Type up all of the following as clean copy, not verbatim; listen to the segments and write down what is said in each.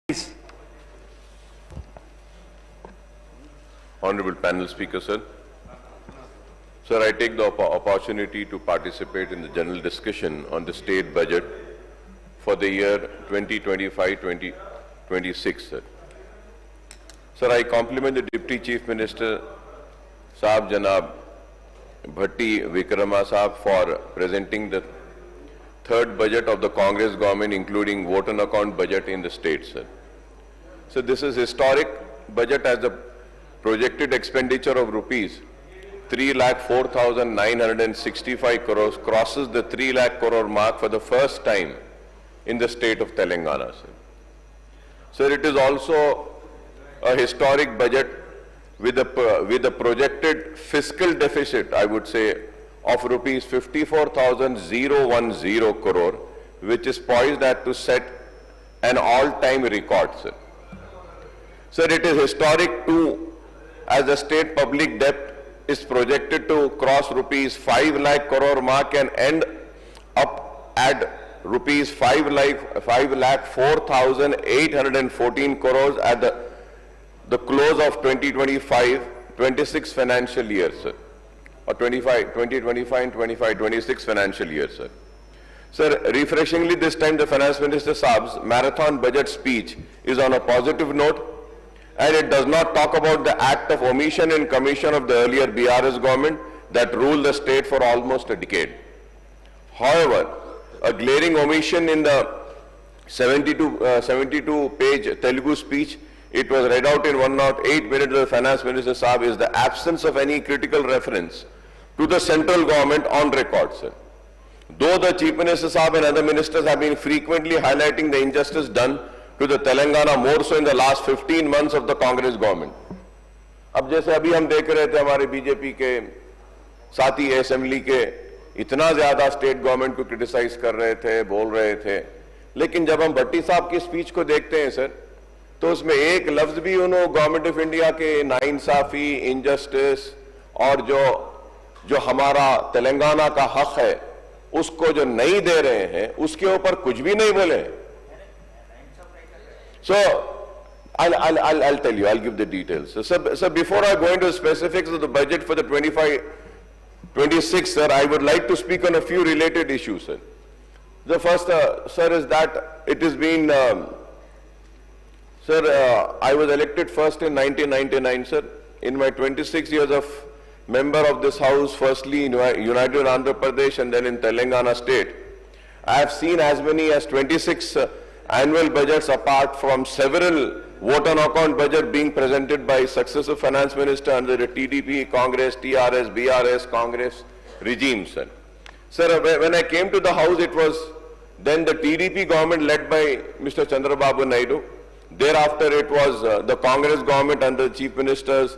Please. Honorable panel speaker, sir. Sir, I take the opportunity to participate in the general discussion on the state budget for the year 2025-2026, sir. Sir, I compliment the Deputy Chief Minister, Saab Janab Bhatti Vikrama Saab, for presenting the third budget of the Congress government, including vote on account budget in the state, sir. So this is historic budget, as the projected expenditure of rupees 3,04,965 crores crosses the 3 lakh crore mark for the first time in the state of Telangana, sir. Sir, it is also a historic budget with a projected fiscal deficit, I would say, of rupees 54,010 crore, which is poised to set an all-time record, sir. Sir, it is historic too, as the state public debt is projected to cross rupees 5 lakh crore mark and end up at rupees 5,04,814 crores at the close of 2025-26 financial year, sir, or 2025 and 25-26 financial year, sir. Sir, refreshingly this time the Finance Minister Saab's marathon budget speech is on a positive note, and it does not talk about the act of omission and commission of the earlier BRS government that ruled the state for almost a decade. However, a glaring omission in the 72-page Telugu speech, it was read out in 108 minutes of the Finance Minister Saab, is the absence of any critical reference to the central government on record, sir. Though the Chief Minister Saab and other ministers have been frequently highlighting the injustice done to the Telangana, more so in the last 15 months of the Congress government. अब जैसे अभी हम देख रहे थे हमारे BJP के साथी असेंबली के इतना ज्यादा स्टेट गवर्नमेंट को क्रिटिसाइज कर रहे थे, बोल रहे थे, लेकिन जब हम भट्टी साहब की स्पीच को देखते हैं सर, तो उसमें एक लफ्ज भी उन्होंने गवर्नमेंट ऑफ इंडिया के नाइंसाफी, इनजस्टिस और जो हमारा तेलंगाना का हक है उसको जो नहीं दे रहे हैं, उसके ऊपर कुछ भी नहीं बोले. So, I'll tell you, I'll give the details. So before I go into the specifics of the budget for the 25-26, sir, I would like to speak on a few related issues, sir. The first, sir, is that it has been, I was elected first in 1999, sir. In my 26 years of member of this house, firstly in United Andhra Pradesh and then in Telangana state, I have seen as many as 26 annual budgets, apart from several vote on account budget being presented by successive finance minister under the TDP, Congress, TRS, BRS, Congress regimes. Sir, when I came to the house, it was then the TDP government led by Mr. Chandrababu Naidu. Thereafter, it was the Congress government under the Chief Minister's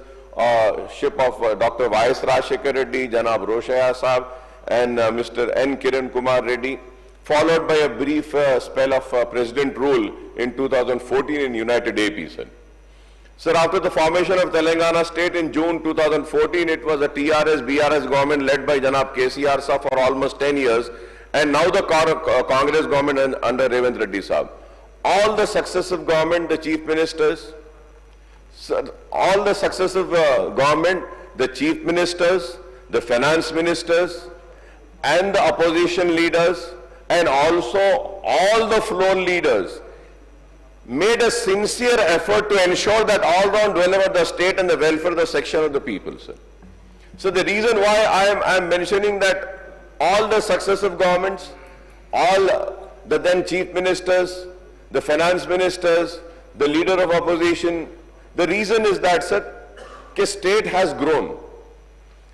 ship of Dr. Y.S. Rajshekar Reddy, Janab Roshaya Saab, and Mr. N. Kiran Kumar Reddy, followed by a brief spell of President rule in 2014 in United AP, sir. Sir, after the formation of Telangana state in June 2014, it was a TRS, BRS government led by Janab KCR Saab for almost 10 years, and now the Congress government under Revant Reddy Saab. All the successive government, the chief ministers, sir, all the successive government, the chief ministers, the finance ministers, and the opposition leaders, and also all the floor leaders made a sincere effort to ensure that all round welfare of the state and the welfare of the section of the people, sir. So the reason why I am mentioning that all the successive governments, all the then chief ministers, the finance ministers, the leader of opposition, the reason is that, sir, the state has grown.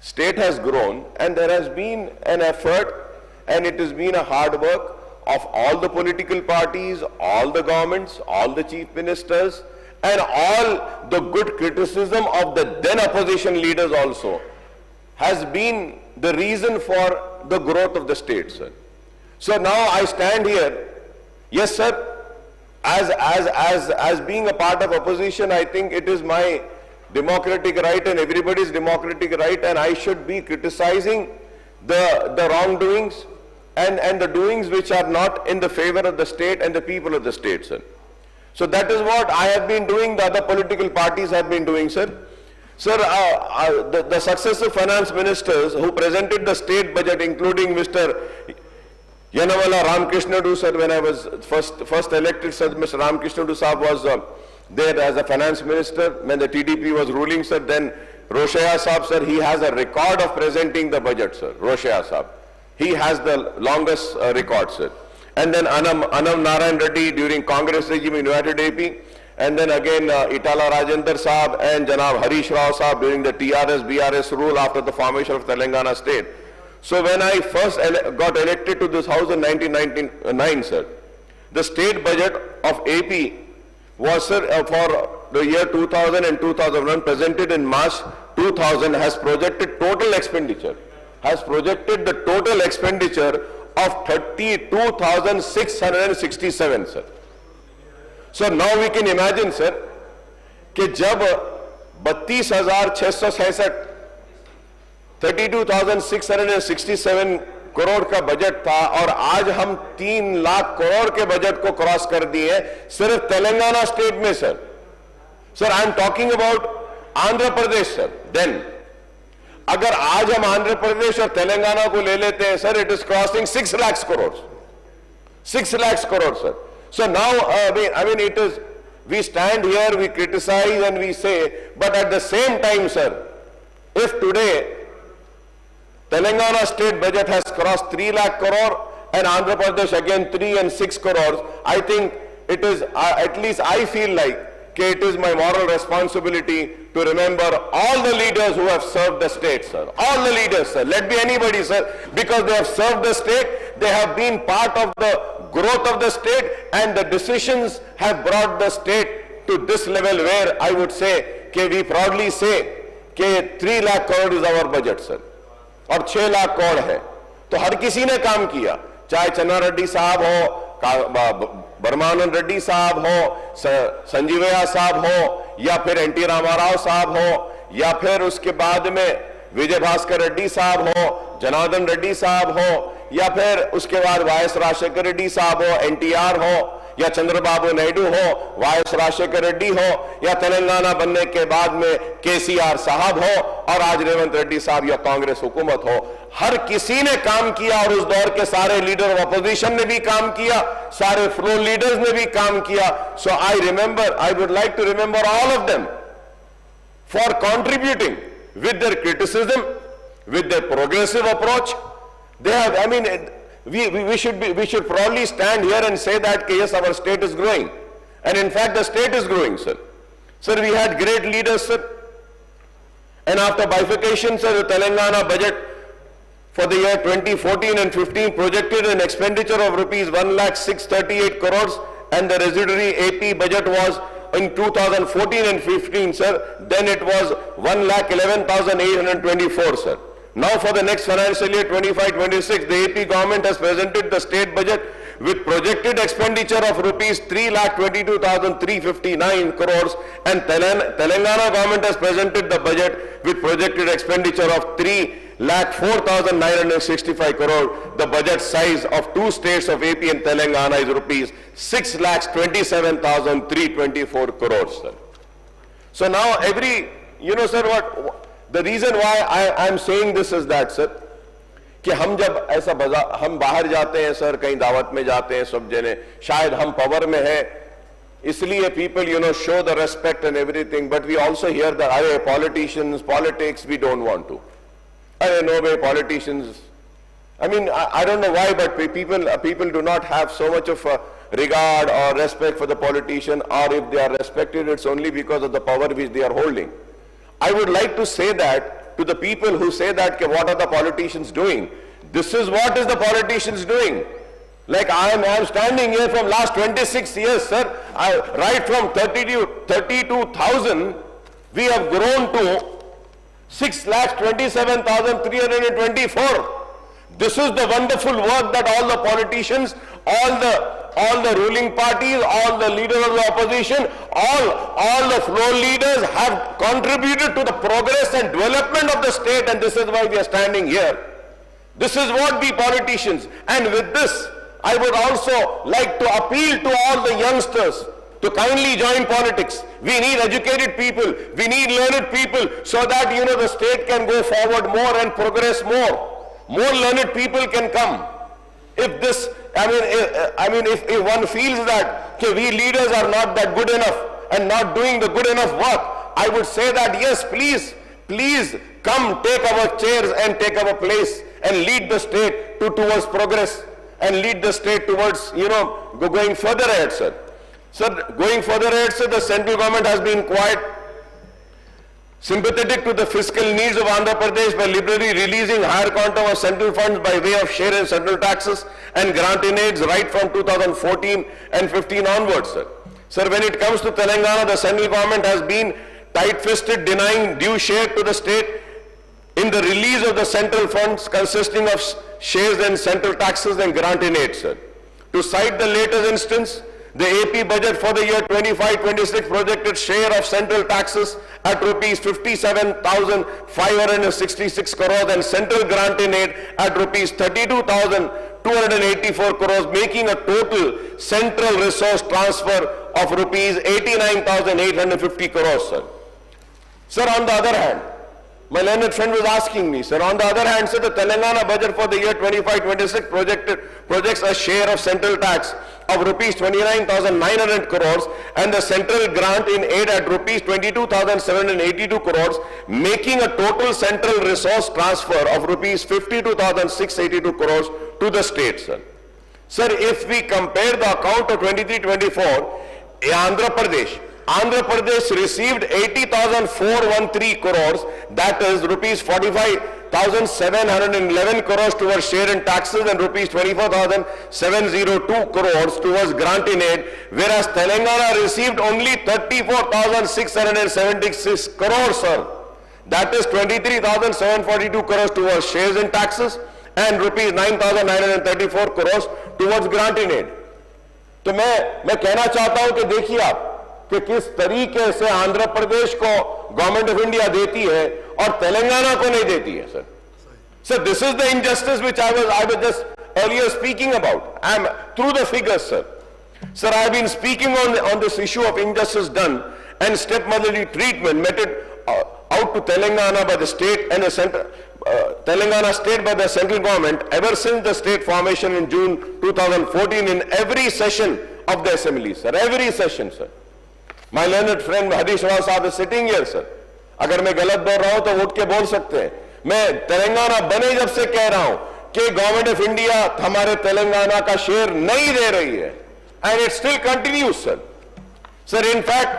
State has grown, and there has been an effort, and it has been a hard work of all the political parties, all the governments, all the chief ministers, and all the good criticism of the then opposition leaders also has been the reason for the growth of the state, sir. So now I stand here, yes, sir, as being a part of opposition, I think it is my democratic right and everybody's democratic right, and I should be criticizing the wrongdoings and the doings which are not in the favor of the state and the people of the state, sir. So that is what I have been doing, the other political parties have been doing, sir. Sir, the successive finance ministers who presented the state budget, including Mr. Yanavala Ramakrishna, sir, when I was first elected, sir, Mr. Ramakrishna Sahab was there as a finance minister when the TDP was ruling, sir. Then Roshaya Sahab, sir, he has a record of presenting the budget, sir. Roshaya Sahab, he has the longest record, sir. And then Anam Narayan Reddy during Congress regime in United AP. And then again Itala Rajendra Sahab and Janab Harish Rao Sahab during the TRS-BRS rule after the formation of Telangana state. So when I first got elected to this house in 1999, sir, the state budget of AP was, sir, for the year 2000 and 2001 presented in March 2000 has projected total expenditure, of 32,667, sir. So now we can imagine, sir, कि जब 32,666 32,667 करोड़ का budget था और आज हम 3 लाख करोड़ के budget को cross कर दिए सिर्फ तेलंगाना स्टेट में, sir. Sir, I am talking about Andhra Pradesh, sir. देन अगर आज हम आंध्र प्रदेश और तेलंगाना को ले लेते हैं, sir, it is crossing 6 lakh crore, 6 lakh crore, sir. So now, I mean, it is, we stand here, we criticize and we say, but at the same time, sir, if today Telangana state budget has crossed 3 lakh crore and Andhra Pradesh again 3 and 6 crores, I think it is, at least I feel like, it is my moral responsibility to remember all the leaders who have served the state, sir. All the leaders, sir. Let be anybody, sir, because they have served the state, they have been part of the growth of the state, and the decisions have brought the state to this level where I would say, we proudly say, 3 lakh crore is our budget, sir. और 6 लाख करोड़ है. तो हर किसी ने काम किया, चाहे चन्ना रेड्डी साहब हो, बर्मानंद रेड्डी साहब हो, संजीवया साहब हो, या फिर एनटी रामाराव साहब हो, या फिर उसके बाद में विजय भास्कर रेड्डी साहब हो, जनार्दन रेड्डी साहब हो, या फिर उसके बाद वायएस राजशेखर रेड्डी साहब हो, एनटीआर हो, या चंद्रबाबू नायडू हो, वायएस राजशेखर रेड्डी हो, या तेलंगाना बनने के बाद में केसीआर साहब हो, और आज रेवंत रेड्डी साहब या कांग्रेस हुकूमत हो. हर किसी ने काम किया और उस दौर के सारे लीडर ऑफ अपोजिशन ने भी काम किया, सारे फ्लोर लीडर्स ने भी काम किया. So I would like to remember all of them for contributing with their criticism, with their progressive approach. They have, I mean, we should probably stand here and say that yes, our state is growing, and in fact the state is growing, sir. Sir, we had great leaders, sir, and after bifurcation, sir, the Telangana budget for the year 2014 and 15 projected an expenditure of rupees 1,638 crores, and the residuary AP budget was in 2014 and 15, sir, then it was 1,11,824, sir. Now for the next financial year 25-26, the AP government has presented the state budget with projected expenditure of rupees 3,22,359 crores, and Telangana government has presented the budget with projected expenditure of 3,04,965 crore. The budget size of two states of AP and Telangana is rupees 6,27,324 crores, sir. So now sir, the reason why I am saying this is that, sir, कि हम जब ऐसा हम बाहर जाते हैं, sir, कहीं दावत में जाते हैं, सब जने, शायद हम पावर में हैं, इसलिए people, show the respect and everything, but we also hear that, politics, we don't want to. No way, politicians, I mean, I don't know why, but people do not have so much of regard or respect for the politician, or if they are respected, it's only because of the power which they are holding. I would like to say that to the people who say that, what are the politicians doing? This is what is the politicians doing. Like I am standing here from last 26 years, sir. Right from 32,000, we have grown to 6,27,324. This is the wonderful work that all the politicians, all the ruling parties, all the leaders of the opposition, all the floor leaders have contributed to the progress and development of the state, and this is why we are standing here. This is what we politicians, and with this, I would also like to appeal to all the youngsters to kindly join politics. We need educated people, we need learned people, so that the state can go forward more and progress more. More learned people can come. If this, if one feels that we leaders are not that good enough and not doing the good enough work, I would say that yes, please come take our chairs and take our place and lead the state towards progress and lead the state towards, going further ahead, sir. Sir, going further ahead, sir, the central government has been quite sympathetic to the fiscal needs of Andhra Pradesh by liberally releasing higher quantum of central funds by way of share in central taxes and grant-in-aids right from 2014 and 15 onwards, sir. Sir, when it comes to Telangana, the central government has been tight-fisted, denying due share to the state in the release of the central funds consisting of shares in central taxes and grant-in-aids, sir. To cite the latest instance, the AP budget for the year 25-26 projected share of central taxes at rupees 57,566 crores and central grant-in-aid at rupees 32,284 crores, making a total central resource transfer of rupees 89,850 crores, sir. Sir, on the other hand, my learned friend was asking me, sir, on the other hand, sir, the Telangana budget for the year 25-26 projects a share of central tax of rupees 29,900 crores and the central grant in aid at rupees 22,782 crores, making a total central resource transfer of rupees 52,682 crores to the state, sir. Sir, if we compare the account of 23-24, Andhra Pradesh received 80,413 crores, that is rupees 45,711 crores towards share in taxes and rupees 24,702 crores towards grant in aid, whereas Telangana received only 34,676 crores, sir. That is 23,742 crores towards shares in taxes and rupees 9,934 crores towards grant in aid. तो मैं कहना चाहता हूं कि देखिए आप कि किस तरीके से आंध्र प्रदेश को गवर्नमेंट ऑफ इंडिया देती है और तेलंगाना को नहीं देती है, sir. So this is the injustice which I was just earlier speaking about. I am through the figures, sir. Sir, I have been speaking on this issue of injustice done and stepmotherly treatment meted out to Telangana by the state and the central, Telangana state by the central government ever since the state formation in June 2014 in every session of the assembly, sir. Every session, sir. My learned friend Hadish Rawal साहब is sitting here, sir. अगर मैं गलत बोल रहा हूं तो उठ के बोल सकते हैं. मैं तेलंगाना बने जब से कह रहा हूं कि गवर्नमेंट ऑफ इंडिया हमारे तेलंगाना का शेयर नहीं दे रही है, and it still continues, sir. Sir, in fact,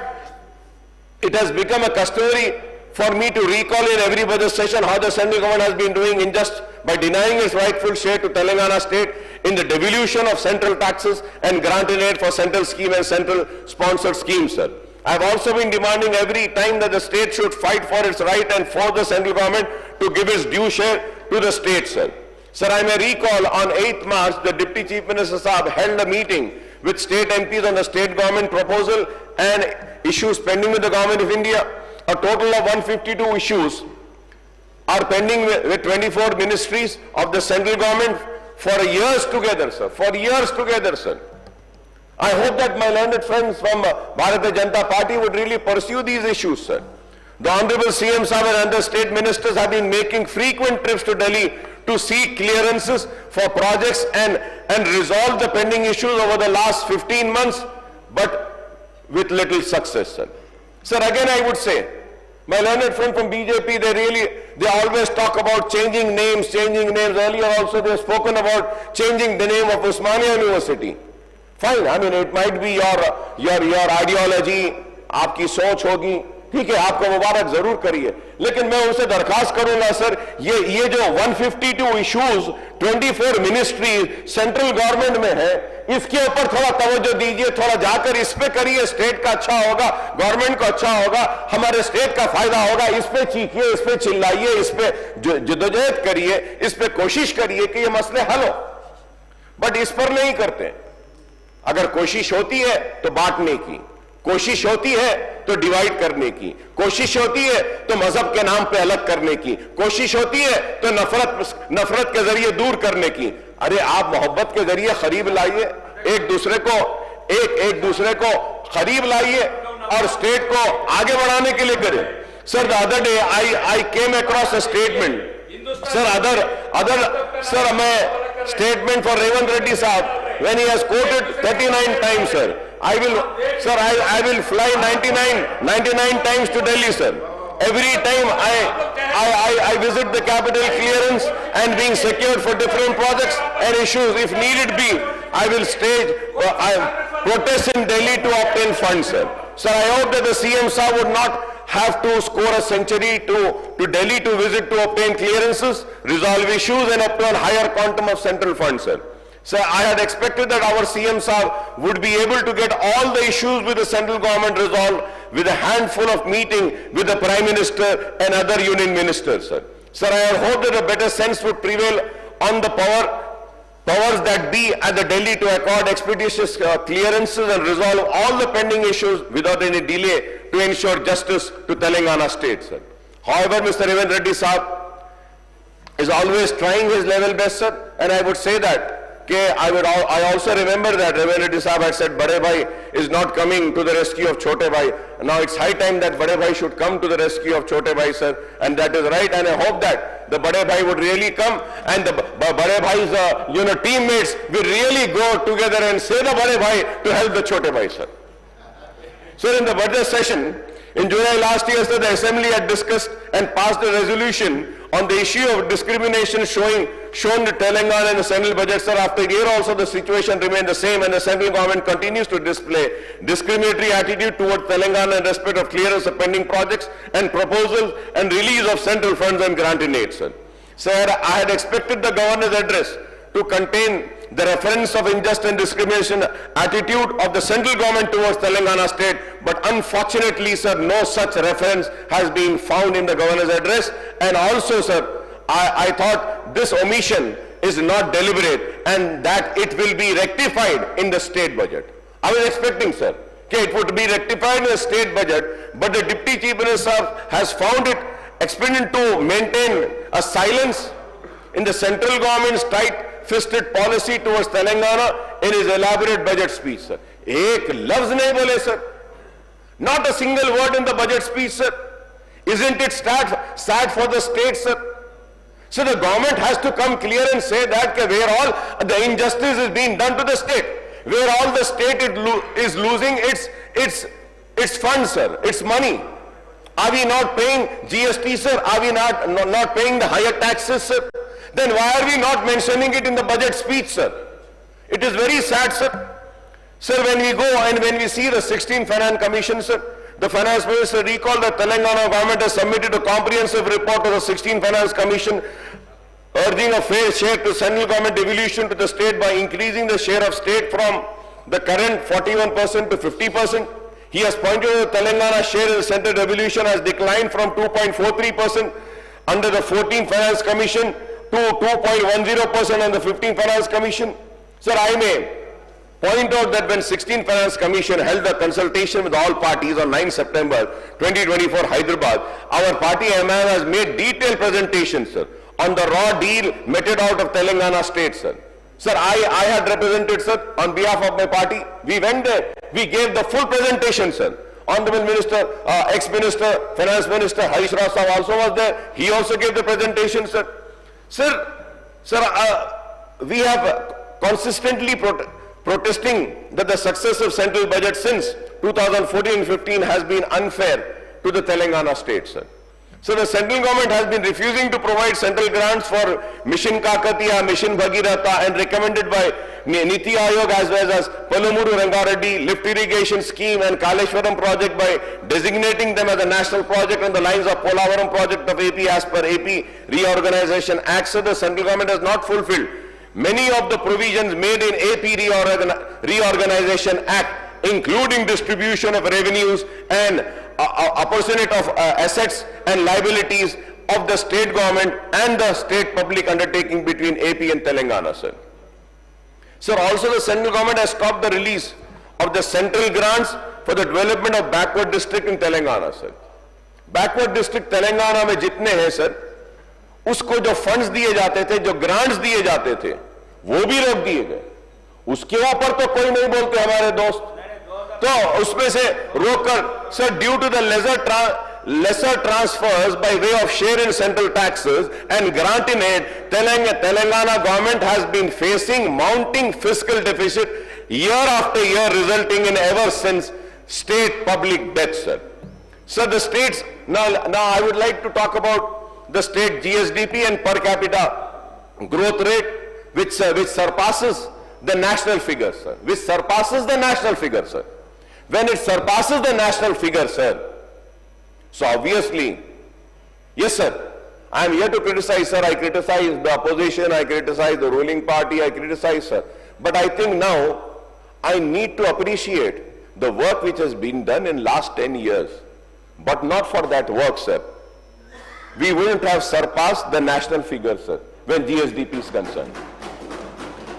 it has become a customary for me to recall in every budget session how the central government has been doing unjust by denying its rightful share to Telangana state in the devolution of central taxes and grant in aid for central scheme and central sponsored schemes, sir. I have also been demanding every time that the state should fight for its right and for the central government to give its due share to the state, sir. Sir, I may recall on 8th March, the Deputy Chief Minister Saab held a meeting with state MPs on the state government proposal and issues pending with the government of India. A total of 152 issues are pending with 24 ministries of the central government for years together, sir. For years together, sir. I hope that my learned friends from Bharatiya Janata Party would really pursue these issues, sir. The Honorable CM Saab and other state ministers have been making frequent trips to Delhi to seek clearances for projects and resolve the pending issues over the last 15 months, but with little success, sir. Sir, again I would say, my learned friend from BJP, they always talk about changing names. Earlier also they have spoken about changing the name of Osmania University. Fine, I mean it might be your ideology, आपकी सोच होगी, ठीक है, आपको मुबारक जरूर करिए, लेकिन मैं उनसे दरखास्त करूंगा सर, ये जो 152 इश्यूज 24 मिनिस्ट्री सेंट्रल गवर्नमेंट में है, इसके ऊपर थोड़ा तवज्जो दीजिए, थोड़ा जाकर इस पे करिए, स्टेट का अच्छा होगा, गवर्नमेंट का अच्छा होगा, हमारे स्टेट का फायदा होगा, इस पे चीखिए, इस पे चिल्लाइए, इस पे जद्दोजहद करिए, इस पे कोशिश करिए कि ये मसले हल हो. बट इस पर नहीं करते. अगर कोशिश होती है तो बांटने की, कोशिश होती है तो डिवाइड करने की, कोशिश होती है तो मजहब के नाम पे अलग करने की, कोशिश होती है तो नफरत के जरिए दूर करने की. अरे आप मोहब्बत के जरिए करीब लाइए, एक दूसरे को करीब लाइए और स्टेट को आगे बढ़ाने के लिए करें। Sir, the other day I came across a statement. Sir, मैं statement for Revant Reddy साहब when he has quoted 39 times, sir. I will fly 99 times to Delhi, sir. Every time I visit the capital clearance and being secured for different projects and issues. If needed be, I will stage protest in Delhi to obtain funds, sir. So I hope that the CM sir would not have to score a century to Delhi to visit to obtain clearances, resolve issues and obtain higher quantum of central funds, sir. So I had expected that our CM sir would be able to get all the issues with the central government resolved with a handful of meeting with the Prime Minister and other union ministers, sir. Sir, I had hoped that a better sense would prevail on the powers that be at the Delhi to accord expeditious clearances and resolve all the pending issues without any delay to ensure justice to Telangana state, sir. However, Mr. Revant Reddy Saab is always trying his level best, sir, and I would say that I also remember that Revant Reddy Saab had said Bade Bhai is not coming to the rescue of Chote Bhai. Now it's high time that Bade Bhai should come to the rescue of Chote Bhai, sir, and that is right, and I hope that the Bade Bhai would really come and the Bade Bhai's teammates will really go together and say the Bade Bhai to help the Chote Bhai, sir. So in the budget session in July last year, sir, the Assembly had discussed and passed a resolution on the issue of discrimination shown to Telangana in the central budget, sir. After a year also the situation remained the same and the central government continues to display discriminatory attitude towards Telangana in respect of clearance of pending projects and proposals and release of central funds and granting aid, sir. Sir, I had expected the governor's address to contain the reference of injustice and discrimination attitude of the central government towards Telangana state, but unfortunately, sir, no such reference has been found in the governor's address. And also, sir, I thought this omission is not deliberate and that it will be rectified in the state budget. I was expecting, sir, it would be rectified in the state budget, but the Deputy Chief Minister has found it expedient to maintain a silence in the central government's tight-fisted policy towards Telangana in his elaborate budget speech, sir. Ek lafz nahi bole, sir. Not a single word in the budget speech, sir. Isn't it sad for the state, sir? So the government has to come clear and say that where all the injustice is being done to the state, where all the state is losing its funds, sir, its money. Are we not paying GST, sir? Are we not paying the higher taxes, sir? Then why are we not mentioning it in the budget speech, sir? It is very sad, sir. Sir, when we go and when we see the 16th Finance Commission, sir, the Finance Minister recalled that Telangana government has submitted a comprehensive report to the 16th Finance Commission urging a fair share to central government devolution to the state by increasing the share of state from the current 41% to 50%. He has pointed out that Telangana share in the central devolution has declined from 2.43% under the 14th Finance Commission to 2.10% on the 15th Finance Commission. Sir, I may point out that when 16th Finance Commission held a consultation with all parties on 9 September 2024 Hyderabad, our party MIM has made detailed presentations, sir, on the raw deal meted out of Telangana state, sir. Sir, I had represented, sir, on behalf of my party. We went there. We gave the full presentation, sir. Honorable Minister, ex-Minister, Finance Minister Harish Rao Saab also was there. He also gave the presentation, sir. Sir, we have consistently protesting that the success of central budget since 2014-15 has been unfair to the Telangana state, sir. So the central government has been refusing to provide central grants for Mission Kakatiya, Mission Bhagiratha, and recommended by Niti Aayog as well as Palamuru Rangareddy lift irrigation scheme and Kaleshwaram project by designating them as a national project on the lines of Polavaram project of AP as per AP Reorganization Act. So the central government has not fulfilled many of the provisions made in AP Reorganization Act, including distribution of revenues and apportionment of assets and liabilities of the state government and the state public undertaking between AP and Telangana, sir. Sir, also the central government has stopped the release of the central grants for the development of backward district in Telangana, sir. Backward district Telangana में जितने हैं, sir, उसको जो funds दिए जाते थे, जो grants दिए जाते थे, वो भी रोक दिए गए. उसके ऊपर तो कोई नहीं बोलते हमारे दोस्त. तो उसमें से रोककर, sir, due to the lesser transfers by way of share in central taxes and grant in aid, Telangana government has been facing mounting fiscal deficit year after year, resulting in ever since state public debt, sir. So the states, now I would like to talk about the state GSDP and per capita growth rate, which surpasses the national figure, sir. Which surpasses the national figure, sir. When it surpasses the national figure, sir, so obviously, yes, sir, I am here to criticize, sir. I criticize the opposition, I criticize the ruling party, I criticize, sir. But I think now I need to appreciate the work which has been done in last 10 years. But not for that work, sir, we wouldn't have surpassed the national figure, sir, when GSDP is concerned.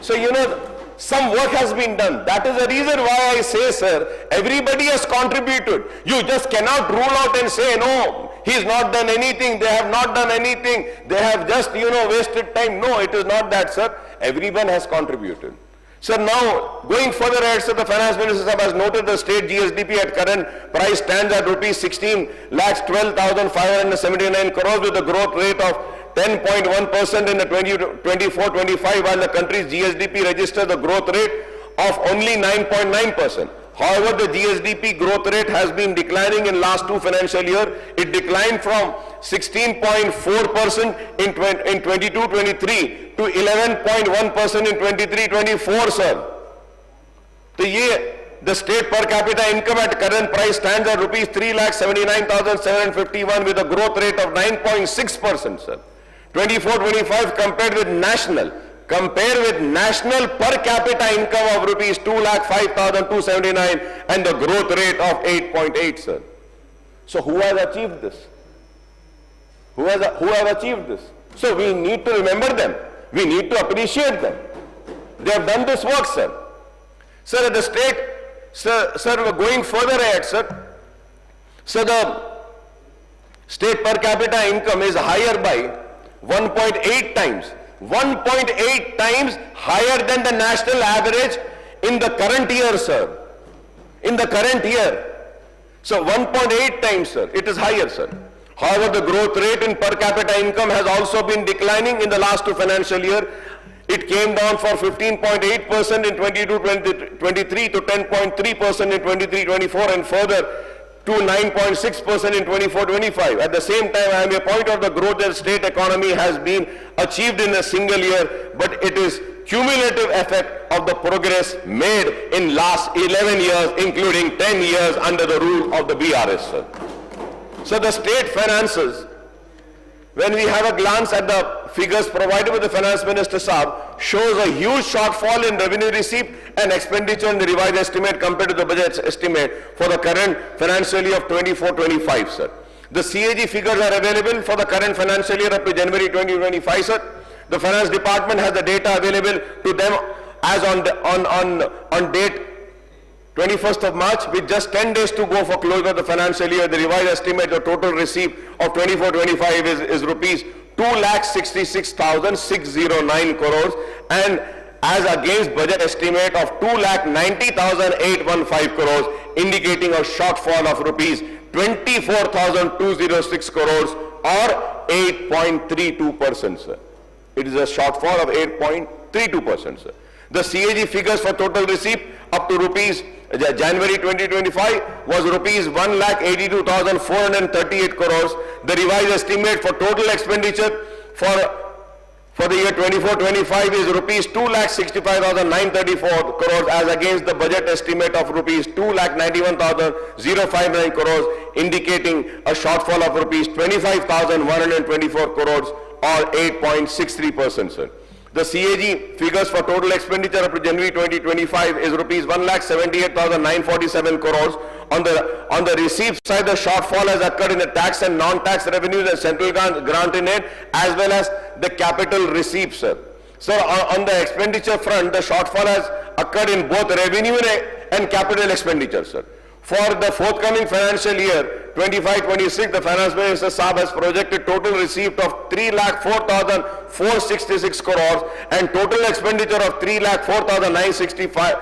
So, you know, some work has been done. That is the reason why I say, sir, everybody has contributed. You just cannot rule out and say, no, he's not done anything, they have not done anything, they have just, you know, wasted time. No, it is not that, sir. Everyone has contributed. So now, going further ahead, sir, the Finance Minister has noted the state GSDP at current price stands at rupees 16,12,579 crores with a growth rate of 10.1% in the 24-25, while the country's GSDP registered a growth rate of only 9.9%. However, the GSDP growth rate has been declining in last two financial years. It declined from 16.4% in 22-23 to 11.1% in 23-24, sir. So, the state per capita income at current price stands at rupees 3,79,751 with a growth rate of 9.6%, sir. 24-25 compared with national per capita income of rupees 2,05,279 and the growth rate of 8.8, sir. So who has achieved this? Who have achieved this? So we need to remember them. We need to appreciate them. They have done this work, sir. Sir, at the state, sir, we're going further ahead, sir. So the state per capita income is higher by 1.8 times. 1.8 times higher than the national average in the current year, sir. In the current year. So 1.8 times, sir. It is higher, sir. However, the growth rate in per capita income has also been declining in the last two financial year. It came down from 15.8% in 22-23 to 10.3% in 23-24 and further to 9.6% in 24-25. At the same time, I am a point of the growth that state economy has been achieved in a single year, but it is cumulative effect of the progress made in last 11 years, including 10 years under the rule of the BRS, sir. So the state finances, when we have a glance at the figures provided by the Finance Minister Saab, shows a huge shortfall in revenue receipt and expenditure in the revised estimate compared to the budget estimate for the current financial year of 24-25, sir. The CAG figures are available for the current financial year up to January 2025, sir. The Finance Department has the data available to them as on date 21st of March, with just 10 days to go for closure of the financial year. The revised estimate of total receipt of 24-25 is rupees 2,66,609 crores and as against budget estimate of 2,90,815 crores, indicating a shortfall of rupees 24,206 crores or 8.32%, sir. It is a shortfall of 8.32%, sir. The CAG figures for total receipt up to January 2025 was rupees 1,82,438 crores. The revised estimate for total expenditure for the year 24-25 is rupees 2,65,934 crores as against the budget estimate of rupees 2,91,059 crores, indicating a shortfall of rupees 25,124 crores or 8.63%, sir. The CAG figures for total expenditure up to January 2025 is rupees 1,78,947 crores. On the receipt side, the shortfall has occurred in the tax and non-tax revenues and central grant in aid as well as the capital receipts, sir. So on the expenditure front, the shortfall has occurred in both revenue and capital expenditure, sir. For the forthcoming financial year 25-26, the Finance Minister Saab has projected total receipt of 3,04,466 crores and total expenditure of 3,04,965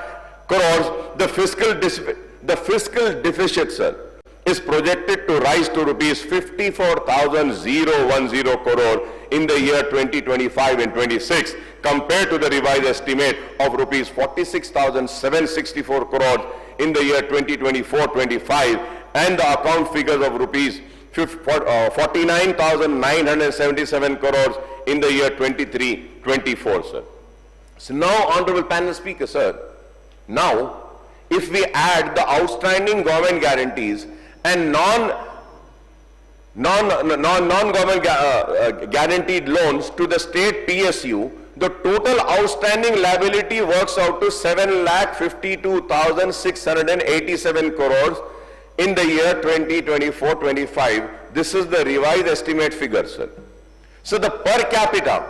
crores. The the fiscal deficit, sir, is projected to rise to rupees 54,010 crore in the year 2025 and 26 compared to the revised estimate of rupees 46,764 crore in the year 2024-25 and the account figures of rupees 49,977 crores in the year 23-24, sir. So now, Honorable Panel Speaker, sir, now if we add the outstanding government guarantees and non-government guaranteed loans to the state PSU, the total outstanding liability works out to 7,52,687 crores in the year 2024-25. This is the revised estimate figure, sir. So the per capita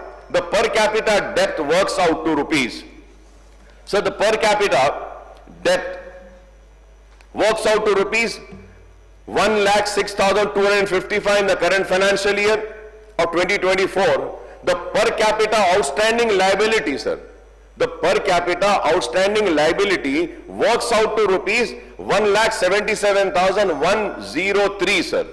debt works out to rupees. So the per capita debt works out to rupees 1,06,255 in the current financial year of 2024. The per capita outstanding liability, sir, the per capita outstanding liability works out to rupees 1,77,103, sir.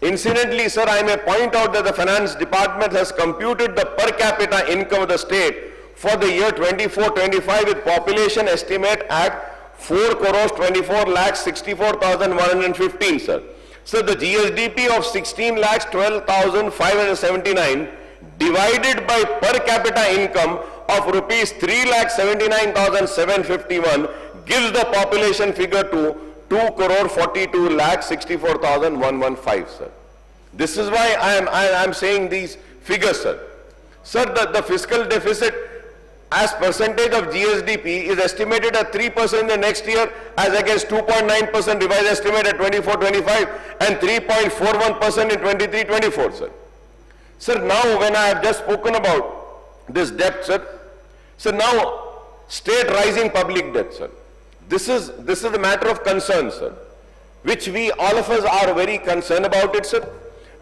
Incidentally, sir, I may point out that the finance department has computed the per capita income of the state for the year 24-25 with population estimate at 4 crores 24 lakhs 64,115, sir. So the GSDP of 16 lakhs 12,579 divided by per capita income of rupees 3 lakhs 79,751 gives the population figure to 2 crore 42 lakhs 64,115, sir. This is why I am saying these figures, sir. Sir, the fiscal deficit as percentage of GSDP is estimated at 3% in the next year as against 2.9% revised estimate at 24-25 and 3.41% in 23-24, sir. Sir, now when I have just spoken about this debt, sir, so now state rising public debt, sir. This is a matter of concern, sir, which we all of us are very concerned about it, sir.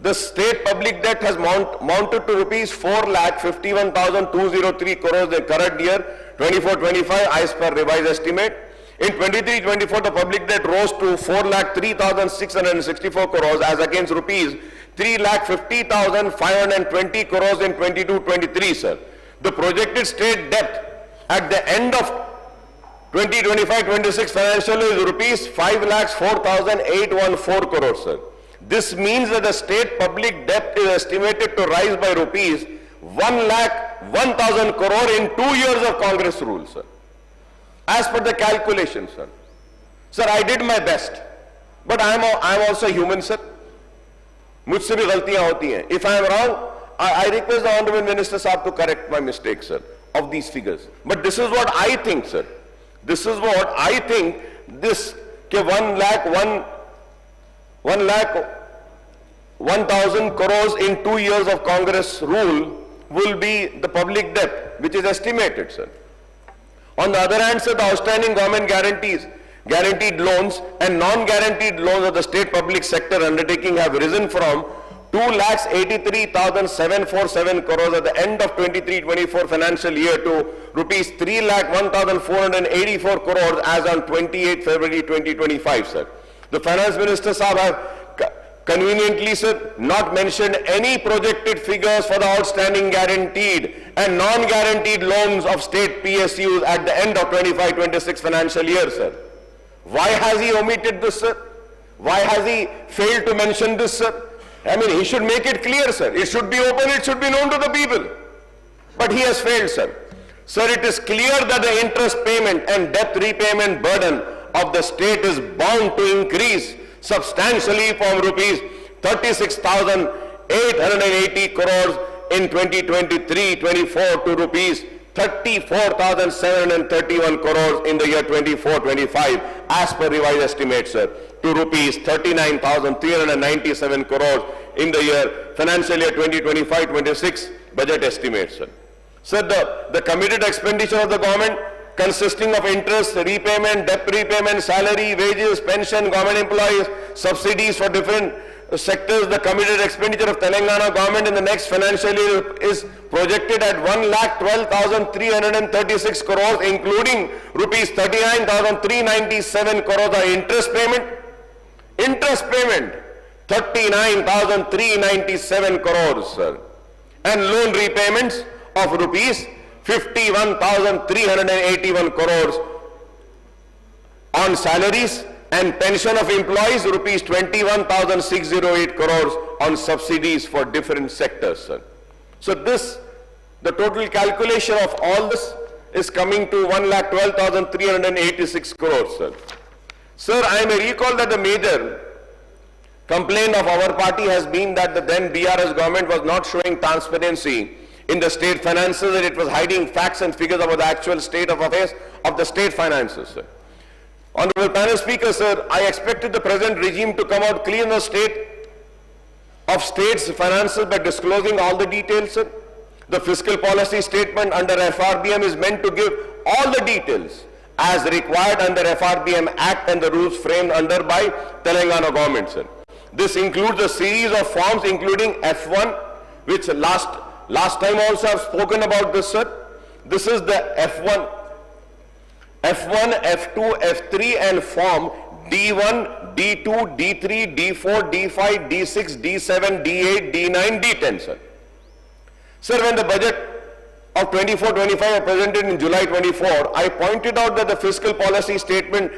The state public debt has mounted to rupees 4,51,203 crores in the current year 24-25 as per revised estimate. In 23-24 the public debt rose to 4,03,664 crores as against rupees 3,50,520 crores in 22-23, sir. The projected state debt at the end of 2025-26 financial year is rupees 5,04,814 crores, sir. This means that the state public debt is estimated to rise by rupees 1,01,000 crore in 2 years of Congress rule, sir. As per the calculation, sir. Sir, I did my best, but I am also human, sir. मुझसे भी गलतियां होती हैं. If I am wrong, I request the Honorable Minister Saab to correct my mistakes, sir, of these figures. But this is what I think, sir. This is what I think. This 1,01,000 crores in 2 years of Congress rule will be the public debt, which is estimated, sir. On the other hand, sir, the outstanding government guarantees, guaranteed loans and non-guaranteed loans of the state public sector undertaking have risen from 2,83,747 crores at the end of 23-24 financial year to rupees 3,01,484 crores as on 28 February 2025, sir. The Finance Minister Saab have conveniently, sir, not mentioned any projected figures for the outstanding guaranteed and non-guaranteed loans of state PSUs at the end of 25-26 financial year, sir. Why has he omitted this, sir? Why has he failed to mention this, sir? I mean, he should make it clear, sir. It should be open, it should be known to the people. But he has failed, sir. Sir, it is clear that the interest payment and debt repayment burden of the state is bound to increase substantially from rupees 36,880 crores in 2023-24 to rupees 34,731 crores in the year 24-25 as per revised estimates, sir, to rupees 39,397 crores in the year financial year 2025-26 budget estimates, sir. Sir, the committed expenditure of the government consisting of interest, repayment, debt repayment, salary, wages, pension, government employees, subsidies for different sectors, the committed expenditure of Telangana government in the next financial year is projected at 1,12,336 crores, including rupees 39,397 crores are interest payment. Interest payment, 39,397 crores, sir. And loan repayments of rupees 51,381 crores. On salaries and pension of employees, rupees 21,608 crores on subsidies for different sectors, sir. So this, the total calculation of all this is coming to 1,12,386 crores, sir. Sir, I may recall that the major complaint of our party has been that the then BRS government was not showing transparency in the state finances, and it was hiding facts and figures about the actual state of affairs of the state finances, sir. Honorable panel speaker, sir, I expected the present regime to come out clean in the state of state's finances by disclosing all the details, sir. The fiscal policy statement under FRBM is meant to give all the details as required under FRBM Act and the rules framed under by Telangana government, sir. This includes a series of forms including F1, which last time also I've spoken about this, sir. This is the F1, F2, F3 and form D1, D2, D3, D4, D5, D6, D7, D8, D9, D10, sir. Sir, when the budget of 24-25 was presented in July 24, I pointed out that the fiscal policy statement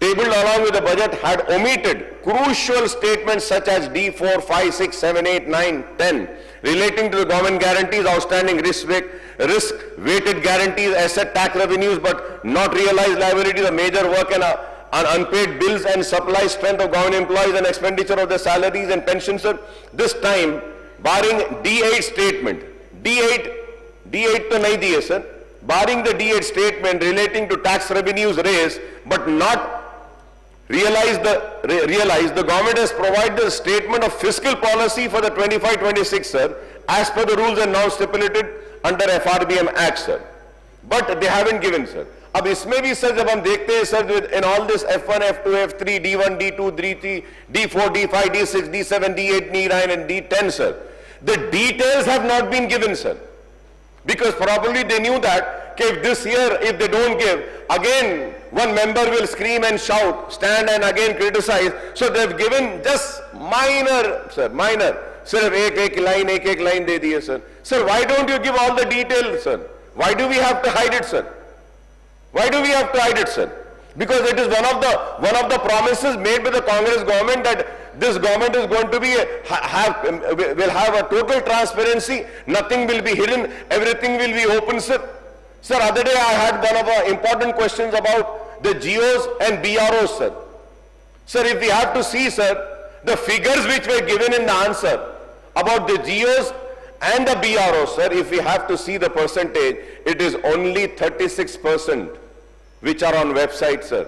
tabled along with the budget had omitted crucial statements such as D4, 5, 6, 7, 8, 9, 10 relating to the government guarantees, outstanding risk-weighted guarantees, asset tax revenues but not realized liabilities, the major work and unpaid bills and supply strength of government employees and expenditure of their salaries and pensions, sir. This time, barring D8 statement, D8 to nahi diye, sir. Barring the D8 statement relating to tax revenues raised but not realized, the government has provided a statement of fiscal policy for the 25-26, sir, as per the rules and norms stipulated under FRBM Act, sir. But they haven't given, sir. अब इसमें भी sir जब हम देखते हैं sir in all this F1, F2, F3, D1, D2, D3, D4, D5, D6, D7, D8, D9 and D10, sir. The details have not been given, sir. Because probably they knew that if this year, if they don't give, again one member will scream and shout, stand and again criticize. So they've given just minor, sir, minor. Sir, एक line दे दिए, sir. Sir, why don't you give all the details, sir? Why do we have to hide it, sir? Why do we have to hide it, sir? Because it is one of the promises made by the Congress government that this government is going to be will have a total transparency. Nothing will be hidden. Everything will be open, sir. Sir, other day I had one of the important questions about the GOs and BROs, sir. Sir, if we have to see, sir, the figures which were given in the answer about the GOs and the BROs, sir, if we have to see the percentage, it is only 36% which are on website, sir.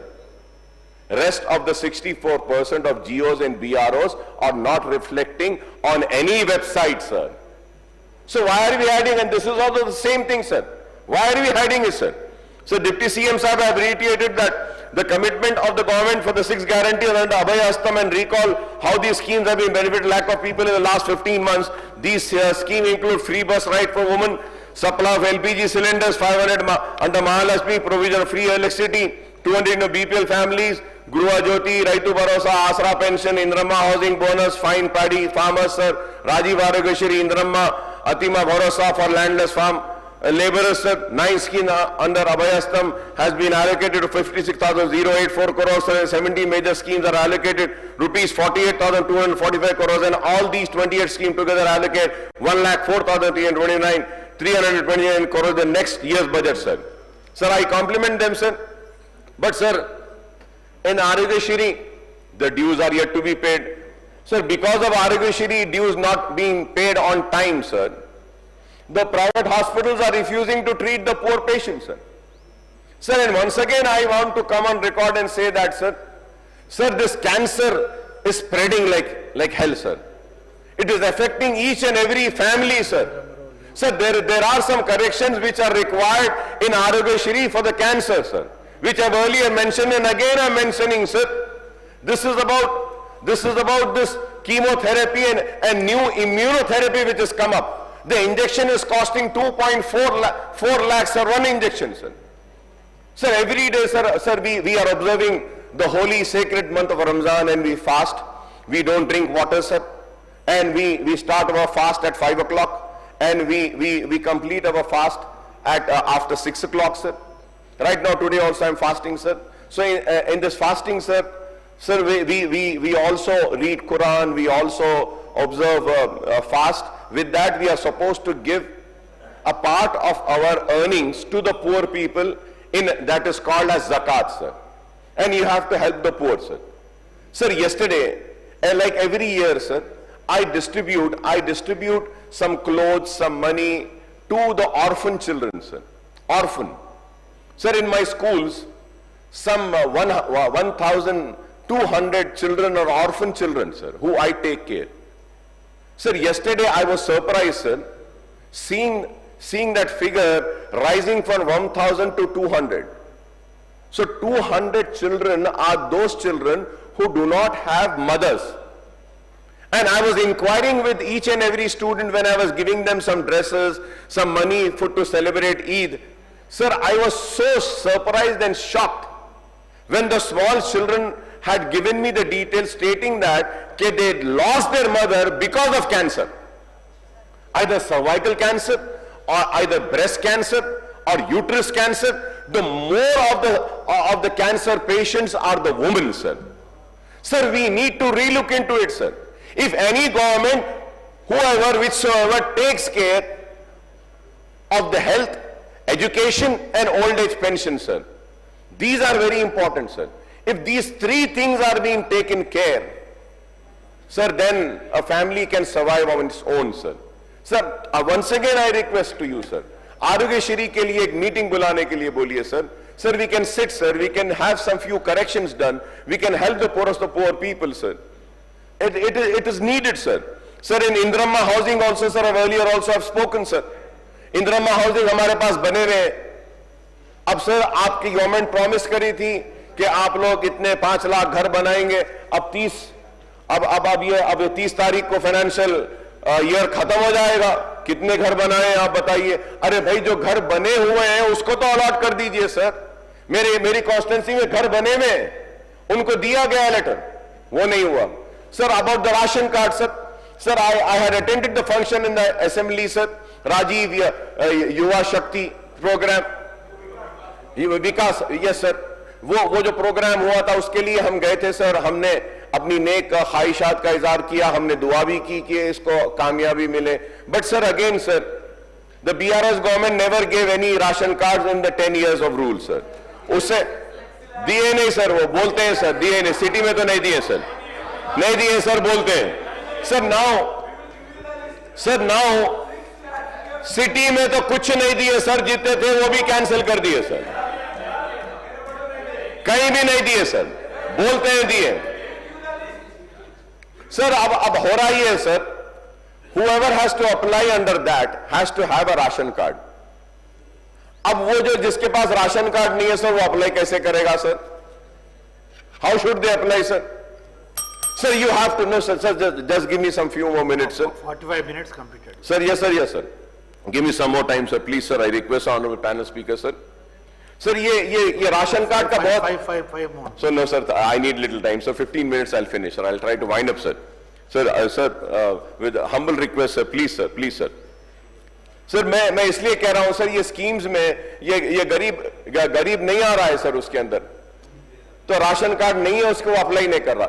Rest of the 64% of GOs and BROs are not reflecting on any website, sir. So why are we hiding? And this is also the same thing, sir. Why are we hiding it, sir? So Deputy CM Sahib have reiterated that the commitment of the government for the 6 guarantees under Abhay Astam and recall how these schemes have been benefited lakh of people in the last 15 months. These schemes include free bus ride for women, supply of LPG cylinders, 500 under Mahalakshmi, provision of free electricity, 200 BPL families, Gruha Jyoti, Raitu Bharosa, Asra pension, Indramma housing bonus, fine paddy farmers, sir, Rajiv Arogyashri, Indramma, Atima Bharosa for landless farm laborers, sir. 9 schemes under Abhay Astam has been allocated to 56,084 crores, sir, and 17 major schemes are allocated rupees 48,245 crores, and all these 28 schemes together allocate 1,04,329 crores the next year's budget, sir. Sir, I compliment them, sir. But, sir, in Arogyashri, the dues are yet to be paid. Sir, because of Arogyashri dues not being paid on time, sir, the private hospitals are refusing to treat the poor patients, sir. Sir, and once again I want to come on record and say that, sir, this cancer is spreading like hell, sir. It is affecting each and every family, sir. Sir, there are some corrections which are required in Arogyashri for the cancer, sir, which I've earlier mentioned and again I'm mentioning, sir. This is about This is about this chemotherapy and new immunotherapy which has come up. The injection is costing 2.4 lakhs for one injection, sir. Sir, every day, sir, we are observing the holy sacred month of Ramzan and we fast. We don't drink water, sir. And we start our fast at 5 o'clock and we complete our fast at after 6 o'clock, sir. Right now, today also I'm fasting, sir. So in this fasting, sir, we also read Quran, we also observe fast. With that, we are supposed to give a part of our earnings to the poor people that is called as zakat, sir. And you have to help the poor, sir. Sir, yesterday, like every year, sir, I distribute some clothes, some money to the orphan children, sir. Orphan. Sir, in my schools, some 1,200 children are orphan children, sir, who I take care. Sir, yesterday I was surprised, sir, seeing that figure rising from 1,000 to 200. So 200 children are those children who do not have mothers. And I was inquiring with each and every student when I was giving them some dresses, some money to celebrate Eid. Sir, I was so surprised and shocked when the small children had given me the details stating that they lost their mother because of cancer. Either cervical cancer or either breast cancer or uterus cancer. The more of the cancer patients are the women, sir. Sir, we need to relook into it, sir. If any government, whichsoever takes care of the health, education and old age pension, sir, these are very important, sir. If these three things are being taken care, sir, then a family can survive on its own, sir. Sir, once again I request to you, sir, Arogya Shri ke liye ek meeting bulane ke liye boliye, sir. Sir, we can sit, sir, we can have some few corrections done, we can help the poorest of poor people, sir. It is needed, sir. Sir, in Indramma housing also, sir, earlier also I've spoken, sir. Indramma housing हमारे पास बने हुए। अब sir आपकी government promise करी थी कि आप लोग इतने 5 लाख घर बनाएंगे। अब 30 तारीख को फाइनेंशियल ईयर खत्म हो जाएगा। कितने घर बनाए आप बताइए? अरे भाई, जो घर बने हुए हैं उसको तो अलॉट कर दीजिए सर। मेरी कॉन्स्टिट्यूंसी में घर बने में उनको दिया गया लेटर, वो नहीं हुआ। Sir, about the ration card, sir. Sir, I had attended the function in the assembly, sir. Rajiv Yuva Shakti program. Vikas, yes, sir. वो जो प्रोग्राम हुआ था उसके लिए हम गए थे, सर. हमने अपनी नेक ख्वाहिशात का इजहार किया, हमने दुआ भी की कि इसको कामयाबी मिले. But sir, again, sir, the BRS government never gave any ration cards in the 10 years of rule, sir. उससे दिए नहीं सर, वो बोलते हैं सर दिए नहीं. सिटी में तो नहीं दिए सर, नहीं दिए सर, बोलते हैं सर. नाउ सिटी में तो कुछ नहीं दिए सर. जितने थे वो भी कैंसिल कर दिए सर. कहीं भी नहीं दिए सर, बोलते हैं दिए सर. अब हो रहा ही है sir. whoever has to apply under that has to have a ration card. अब वो जो जिसके पास राशन कार्ड नहीं है सर, वो अप्लाई कैसे करेगा sir? How should they apply, sir? Sir, you have to know, sir. Sir, just give me some few more minutes, sir. 45 minutes completed. Sir, yes, sir, yes, sir. Give me some more time, sir. Please, sir. I request honorable panel speaker, sir. Sir, ये ration card का बहुत. Five more. So no, sir. I need little time. So 15 minutes, I'll finish, sir. I'll try to wind up, sir. Sir, with humble request, sir. Please, sir. Please, sir. Sir मैं इसलिए कह रहा हूं sir, ये schemes में ये गरीब नहीं आ रहा है सर. उसके अंदर तो राशन कार्ड नहीं है, उसको अप्लाई नहीं कर रहा.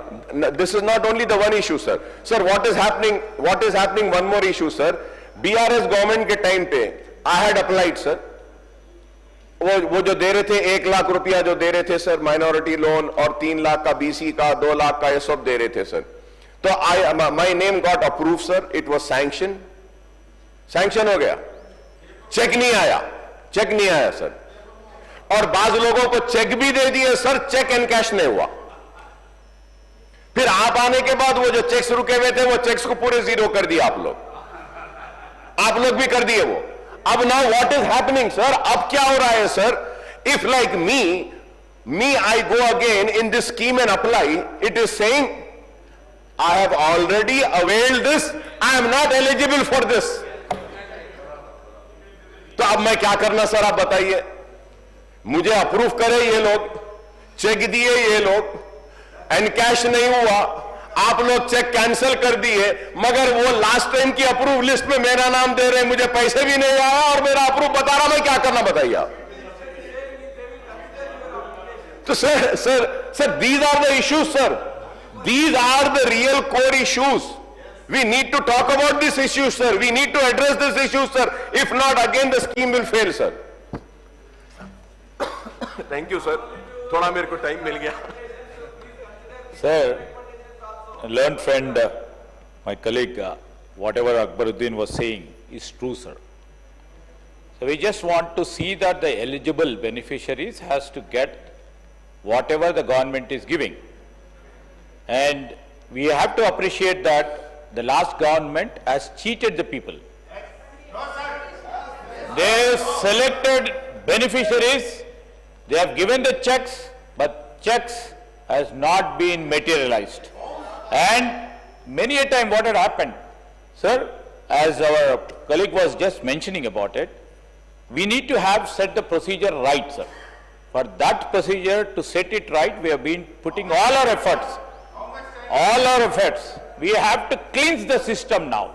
This is not only the one issue sir. Sir, what is happening one more issue sir. BRS government के टाइम पे आई हैड अप्लाइड सर. वो जो दे रहे थे 1 लाख रुपया जो दे रहे थे सर, माइनॉरिटी लोन, और 3 लाख का बीसी का, 2 लाख का, ये सब दे रहे थे सर. तो my name got approve sir. It was sanction हो गया. चेक नहीं आया सर. और बाज लोगों को चेक भी दे दिए सर, चेक एंड कैश नहीं हुआ. फिर आप आने के बाद वो जो चेक्स रुके हुए थे, वो चेक्स को पूरे जीरो कर दिया आप लोग भी कर दिए वो. अब now what is happening sir? अब क्या हो रहा है sir? If like me I go again in this scheme and apply, it is saying I have already availed this. I am not eligible for this. तो अब मैं क्या करना सर, आप बताइए. मुझे अप्रूव करे ये लोग, चेक दिए ये लोग, एनकैश नहीं हुआ, आप लोग चेक कैंसिल कर दिए, मगर वो लास्ट टाइम की अप्रूव लिस्ट में मेरा नाम दे रहे, मुझे पैसे भी नहीं आया और मेरा अप्रूव बता रहा, मैं क्या करना बताइए आप. तो sir these are the issues, sir. These are the real core issues. We need to talk about these issues, sir. We need to address these issues, sir. If not, again the scheme will fail, sir. Thank you, sir. थोड़ा मेरे को time मिल गया. Sir, learned friend, my colleague, whatever Akbaruddin was saying is true, sir. So we just want to see that the eligible beneficiaries has to get whatever the government is giving. And we have to appreciate that the last government has cheated the people. They selected beneficiaries, they have given the checks, but checks has not been materialized. And many a time what had happened, sir, as our colleague was just mentioning about it, we need to have set the procedure right, sir. For that procedure to set it right, we have been putting all our efforts. We have to cleanse the system now.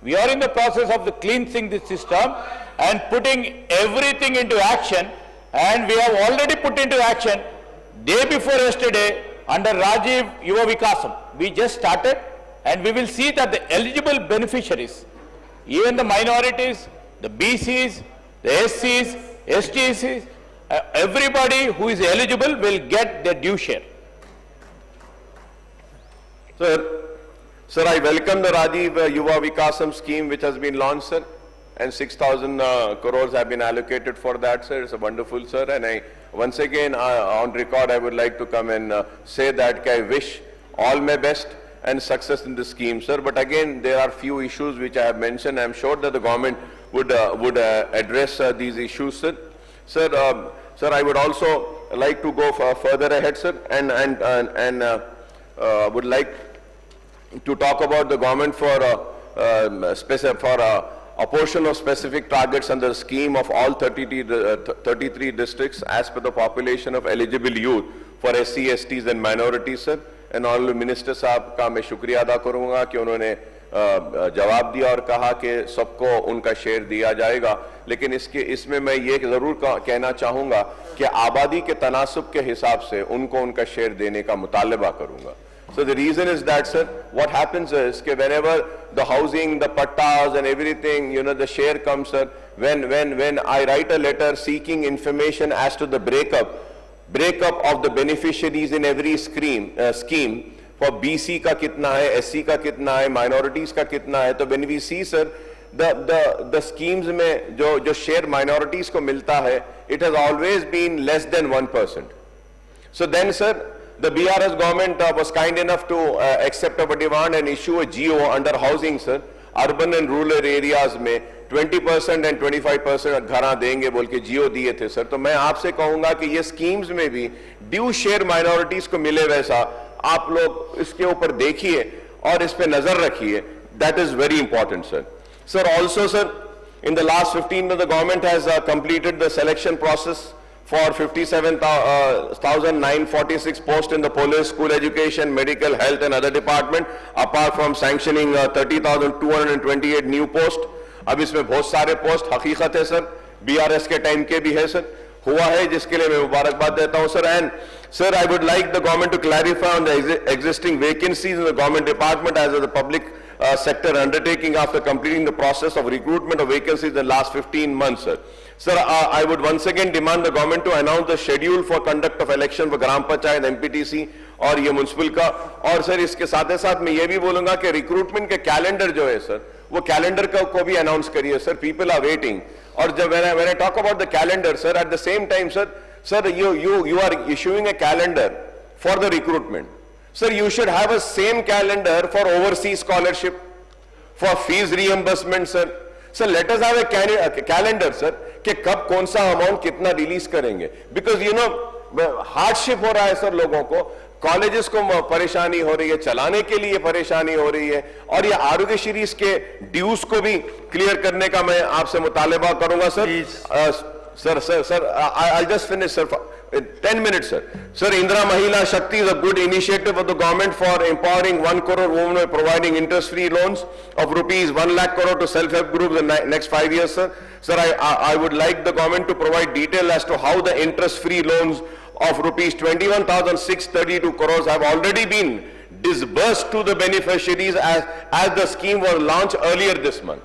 We are in the process of the cleansing the system and putting everything into action, and we have already put into action day before yesterday under Rajiv Yuva Vikasam. We just started, and we will see that the eligible beneficiaries, even the minorities, the BCs, the SCs, STCs, everybody who is eligible will get their due share. Sir, I welcome the Rajiv Yuva Vikasam scheme which has been launched, sir, and 6,000 crores have been allocated for that, sir. It's a wonderful, sir, and I once again on record I would like to come and say that I wish all my best and success in this scheme, sir. But again, there are few issues which I have mentioned. I am sure that the government would address these issues, sir. Sir, I would also like to go further ahead, sir, and would like to talk about the government for a portion of specific targets under the scheme of all 33 districts as per the population of eligible youth for SC, STs and minorities, sir. And Honorable Minister साहब का मैं शुक्रिया अदा करूँगा कि उन्होंने जवाब दिया और कहा कि सबको उनका शेयर दिया जाएगा, लेकिन इसमें मैं ये जरूर कहना चाहूँगा कि आबादी के तनासुब के हिसाब से उनको उनका शेयर देने का मुतालबा करूँगा. So the reason is that, sir, what happens is that whenever the housing, the pattas and everything, you know, the share comes, sir, when I write a letter seeking information as to the breakup of the beneficiaries in every scheme for BC का कितना है, SC का कितना है, minorities का कितना है, तो when we see, sir, the schemes में जो share minorities को मिलता है, it has always been less than 1%. So then, sir, the BRS government was kind enough to accept our demand and issue a GO under housing, sir. Urban and rural areas में 20% and 25% घरा देंगे बोल के GO दिए थे, sir. तो मैं आपसे कहूँगा कि ये schemes में भी ड्यू शेयर minorities को मिले वैसा आप लोग इसके ऊपर देखिए और इस पे नजर रखिए. That is very important, sir. Sir, also, sir, in the last 15 months, the government has completed the selection process for 57,946 posts in the police, school education, medical, health and other department, apart from sanctioning 30,228 new posts. अब इसमें बहुत सारे post हकीकत है, sir, BRS के time के भी है, सर, हुआ है, जिसके लिए मैं मुबारकबाद देता हूं, sir. And sir, I would like the government to clarify on the existing vacancies in the government department as the public sector undertaking after completing the process of recruitment of vacancies in the last 15 months, sir. Sir, I would once again demand the government to announce the schedule for conduct of election for Gram Panchayat, MPTC और ये municipal का. और sir इसके साथ साथ मैं ये भी बोलूंगा कि रिक्रूटमेंट के कैलेंडर जो है, सर, वो कैलेंडर को भी अनाउंस करिए, सर. People are waiting. और जब when I talk about the calendar, sir, at the same time, sir, you are issuing a calendar for the recruitment. Sir, you should have a same calendar for overseas scholarship, for fees reimbursement, sir. Sir, let us have a calendar, sir, कि कब कौन सा amount कितना release करेंगे. Because you know hardship हो रहा है, sir, लोगों को. कॉलेजेस को परेशानी हो रही है, चलाने के लिए परेशानी हो रही है, और ये आरोग्य सीरीज के ड्यूज को भी क्लियर करने का मैं आपसे मुतालबा करूंगा sir. Sir, I'll just finish, sir. 10 minutes, sir. Sir, Indra Mahila Shakti is a good initiative of the government for empowering 1 crore women by providing interest-free loans of rupees 1 lakh crore to self-help groups in the next 5 years, sir. Sir, I would like the government to provide detail as to how the interest-free loans of rupees 21,632 crores have already been disbursed to the beneficiaries as the scheme was launched earlier this month.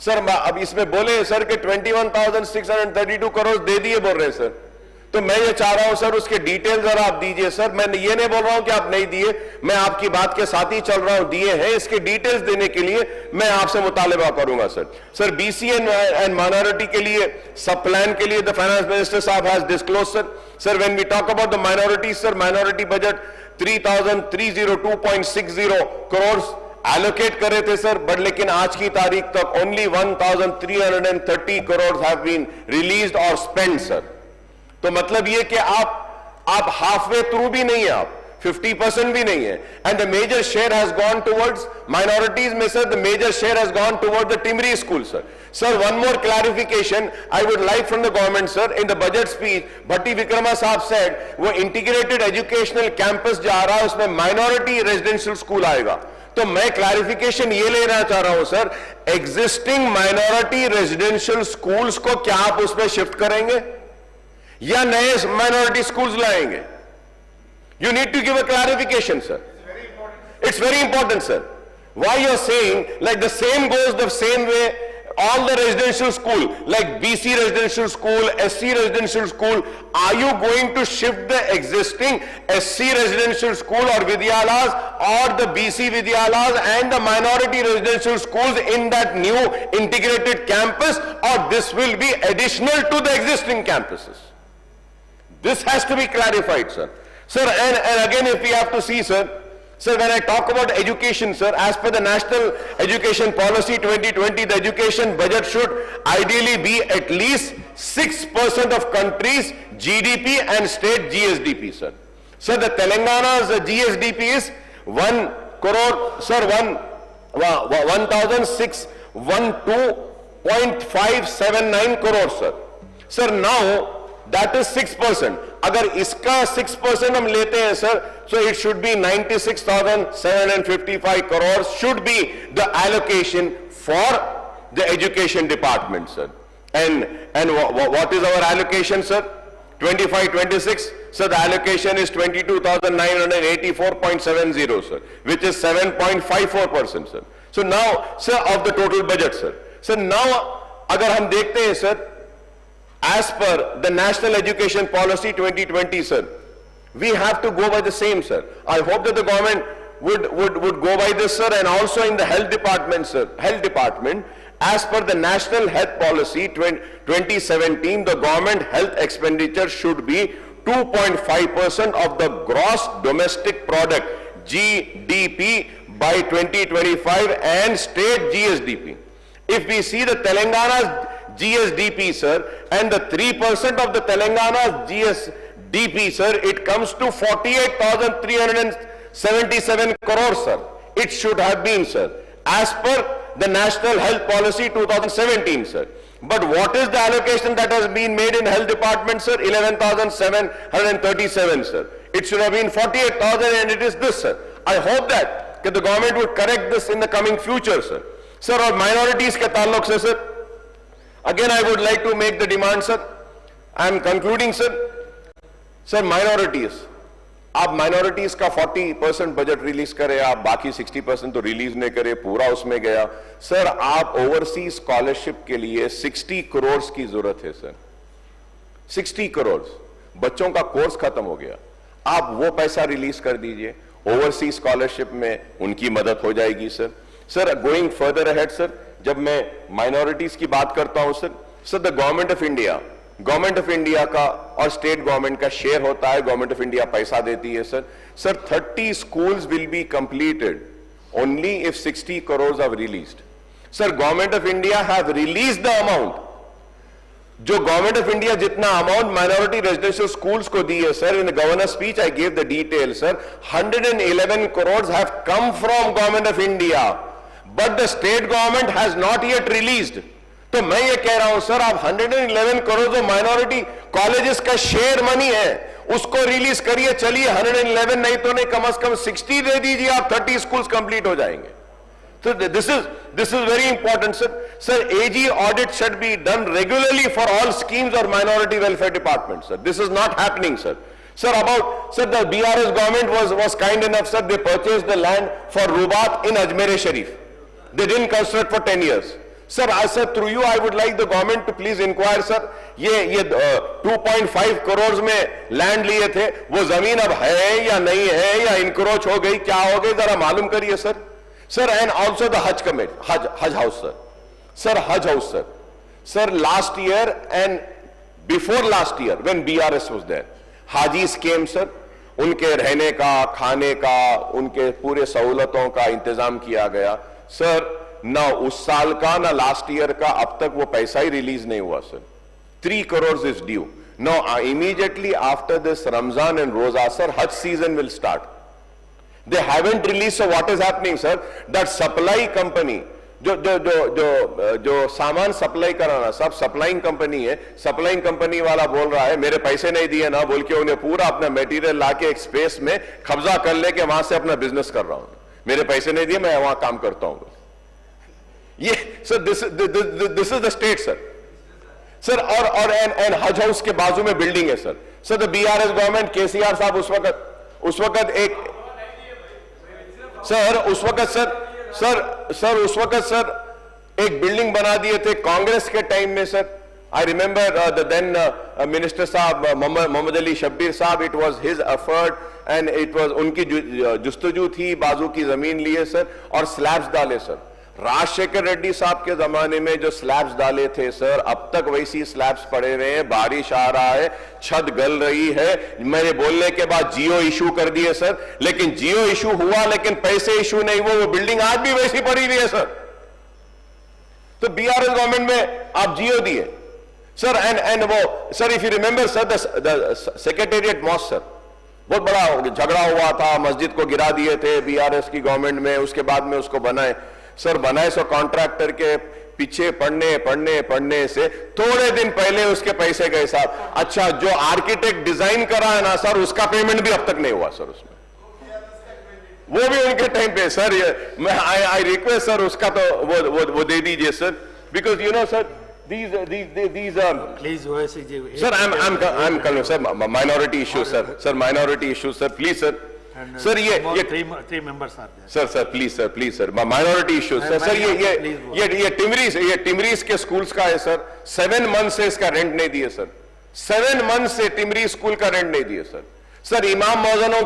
Sir अब इसमें बोले sir कि 21,632 करोड़ दे दिए बोल रहे हैं sir, तो मैं ये चाह रहा हूं सर उसके डिटेल जरा आप दीजिए सर। मैं ये नहीं बोल रहा हूं कि आप नहीं दिए, मैं आपकी बात के साथ ही चल रहा हूं, दिए हैं। इसके डिटेल्स देने के लिए मैं आपसे मुतालबा करूंगा sir. Sir BC and minority के लिए सब प्लान के लिए द फाइनेंस मिनिस्टर साहब has disclose sir when we talk about the minorities sir, minority budget 3,302.60 crore allocate कर रहे थे सर, बट लेकिन आज की तारीख तक only 1,330 crore have been released और स्पेंड सर। तो मतलब ये कि आप हाफवे थ्रू भी नहीं है, आप 50% भी नहीं है। And the major share has gone towards minorities में sir, the major share has gone toward the primary school sir. Sir one more clarification I would like from the government sir. In the budget speech Bhatti Vikrama sahab said वो integrated educational campus जा रहा है, उसमें minority residential school आएगा। तो मैं clarification ये लेना चाह रहा हूं sir, existing minority residential schools को क्या आप उसमें शिफ्ट करेंगे या नए माइनॉरिटी स्कूल्स लाएंगे? You need to give a clarification, sir. It's very important, sir. Why you're saying like the same goes the same way all the residential school, like BC residential school, SC residential school, are you going to shift the existing SC residential school or Vidyalas or the BC Vidyalas and the minority residential schools in that new integrated campus, or this will be additional to the existing campuses? This has to be clarified, sir. Sir, and again, if we have to see, sir, when I talk about education, sir, as per the National Education Policy 2020, the education budget should ideally be at least 6% of country's GDP and state GSDP, sir. Sir, the Telangana's GSDP is 1 crore, sir, 1,612.579 crores, sir. Sir, now, that is 6%. अगर इसका 6% हम लेते हैं sir, so it should be 96,755 crores should be the allocation for the education department, sir. And what is our allocation, sir? 25-26, so the allocation is 22,984.70, sir, which is 7.54%, sir. So now, sir, of the total budget, sir. So now, अगर हम देखते हैं sir, as per the National Education Policy 2020, sir, we have to go by the same, sir. I hope that the government would go by this, sir, and also in the health department, sir. Health department, as per the National Health Policy 2017, the government health expenditure should be 2.5% of the gross domestic product, GDP, by 2025 and state GSDP. If we see the Telangana's GSDP, sir, and the 3% of the Telangana's GSDP, sir, it comes to 48,377 crores, sir. It should have been, sir, as per the National Health Policy 2017, sir. But what is the allocation that has been made in health department, sir? 11,737, sir. It should have been 48,000 and it is this, sir. I hope that the government would correct this in the coming future, sir. Sir, और minorities के ताल्लुक से, sir, again I would like to make the demand, sir. I am concluding, sir. Sir, minorities. आप minorities का 40% budget release करें, आप बाकी 60% तो रिलीज नहीं करें, पूरा उसमें गया। सर, आप ओवरसीज स्कॉलरशिप के लिए 60 करोड़ की जरूरत है, सर। 60 करोड़ बच्चों का कोर्स खत्म हो गया, आप वो पैसा रिलीज कर दीजिए, ओवरसीज स्कॉलरशिप में उनकी मदद हो जाएगी, sir. Sir, going further ahead, sir, जब मैं माइनॉरिटीज की बात करता हूं, sir, the government of India का और स्टेट गवर्नमेंट का शेयर होता है, गवर्नमेंट ऑफ इंडिया पैसा देती है, sir. Sir, 30 schools will be completed only if 60 crore are released. Sir, government of India have released the amount जो गवर्नमेंट ऑफ इंडिया जितना अमाउंट माइनॉरिटी रेजिडेंशियल स्कूल्स को दी है sir, in governor speech I gave the detail sir, 111 crore have come from government of India, but the state government has not yet released. तो मैं ये कह रहा हूं सर, आप 111 करोड़ जो माइनॉरिटी कॉलेजेस का शेयर मनी है उसको रिलीज करिए, चलिए 111 नहीं तो नहीं, कम से कम 60 दे दीजिए, आप 30 स्कूल्स कंप्लीट हो जाएंगे। So this is very important, sir. Sir, AG audit should be done regularly for all schemes or minority welfare departments, sir. This is not happening, sir. Sir, the BRS government was kind enough, sir. They purchased the land for Rubat in Ajmer Sharif. They didn't construct for 10 years. Sir, through you, I would like the government to please inquire, sir. ये 2.5 करोड़ में land लिए थे, वो जमीन अब है या नहीं है, या इनक्रोच हो गई, क्या हो गई, जरा मालूम करिए, sir. Sir, and also the Hajj Committee, Hajj House, sir. Sir, Hajj House, sir. Sir, last year and before last year, when BRS was there, Hajis came, sir. उनके रहने का, खाने का, उनके पूरे सहूलतों का इंतजाम किया गया. Sir, ना उस साल का ना लास्ट ईयर का अब तक वो पैसा ही रिलीज नहीं हुआ, sir. 3 crores is due. Now, immediately after this Ramzan and Roza, sir, Hajj season will start. They haven't released, so what is happening, sir? That supply company, जो सामान सप्लाई कराना, सब सप्लाइंग कंपनी है, supplying company वाला बोल रहा है मेरे पैसे नहीं दिए ना बोल के उन्हें पूरा अपना मटेरियल लाके एक स्पेस में कब्जा कर लेके वहां से अपना बिजनेस कर रहा हूं. मेरे पैसे नहीं दिए, मैं वहां काम करता हूं. ये sir this is the state, sir. Sir और एंड हज हाउस के बाजू में बिल्डिंग है, sir. Sir the BRS government, KCR साहब उस वक्त एक सर उस वक्त सर एक बिल्डिंग बना दिए थे कांग्रेस के टाइम में, sir. I remember the then minister साहब मोहम्मद अली शब्बीर साहब, it was his effort and it was उनकी जुस्तजू थी, बाजू की जमीन लिए, सर, और स्लैब्स डाले, सर. राजशेखर रेड्डी साहब के जमाने में जो स्लैब्स डाले थे, सर, अब तक वैसी स्लैब्स पड़े हुए हैं. बारिश आ रहा है, छत गल रही है. मेरे बोलने के बाद जियो इशू कर दिए, सर, लेकिन जियो इशू हुआ लेकिन पैसे इशू नहीं हुए. वो बिल्डिंग आज भी वैसी पड़ी हुई है, सर. तो बीआरएस गवर्नमेंट में आप जियो दिए, सर. एंड वो sir, if you remember, sir, the secretariat mosque, sir, बहुत बड़ा झगड़ा हुआ था, मस्जिद को गिरा दिए थे बीआरएस की गवर्नमेंट में, उसके बाद में उसको बनाए, सर. बनाए सो कॉन्ट्रैक्टर के पीछे पढ़ने से थोड़े दिन पहले उसके पैसे गए, साहब. अच्छा, जो आर्किटेक्ट डिजाइन करा है ना, सर, उसका पेमेंट भी अब तक नहीं हुआ, सर. उसमें वो भी उनके टाइम पे, सर. मैं आई रिक्वेस्ट, सर, उसका तो वो दे दीजिए, sir, because you know, sir, these please, sir, I'm calling, sir, minority issues, sir, minority issues, sir, please, sir. and Sir, three members are there. Sir please, sir, minority issues, sir. ये टिमरीज के schools का है, sir. 7 months से इसका rent नहीं दिए, sir. 7 months से Timri school का रेंट नहीं दिए, सर. सर, इमाम मौजनों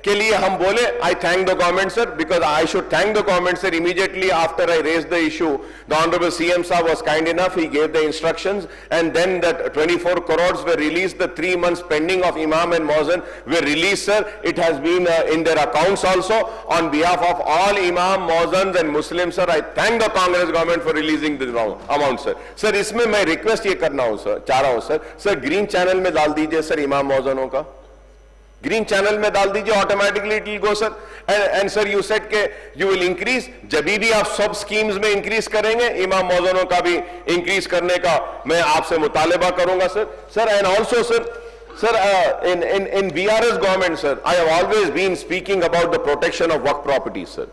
के लिए हम बोले, I thank the government, sir, because I should thank the government, sir. Immediately after I raise the issue, the honourable CM साहब was kind enough, he gave the instructions, and then that 24 crores were released. The 3 months pending of imam and muazzin were released, sir. It has been in their accounts also. On behalf of all imam, muazzins and Muslims, sir, I thank the Congress government for releasing the amount, sir. Sir, इसमें मैं request ये करना हूं, sir, चाह रहा हूं, sir. Sir, green channel में डाल दीजिए, सर, इमाम मुअज्जिनों का ग्रीन चैनल में डाल दीजिए, automatically it will go, sir. And sir, you said के यू विल इंक्रीज, जब भी आप सब स्कीम्स में इंक्रीज करेंगे, इमाम मौजूदों का भी इंक्रीज करने का मैं आपसे मुतालिबा करूंगा, sir. Sir, and also, sir, in BRS government, sir, I have always been speaking about the protection of work properties, sir.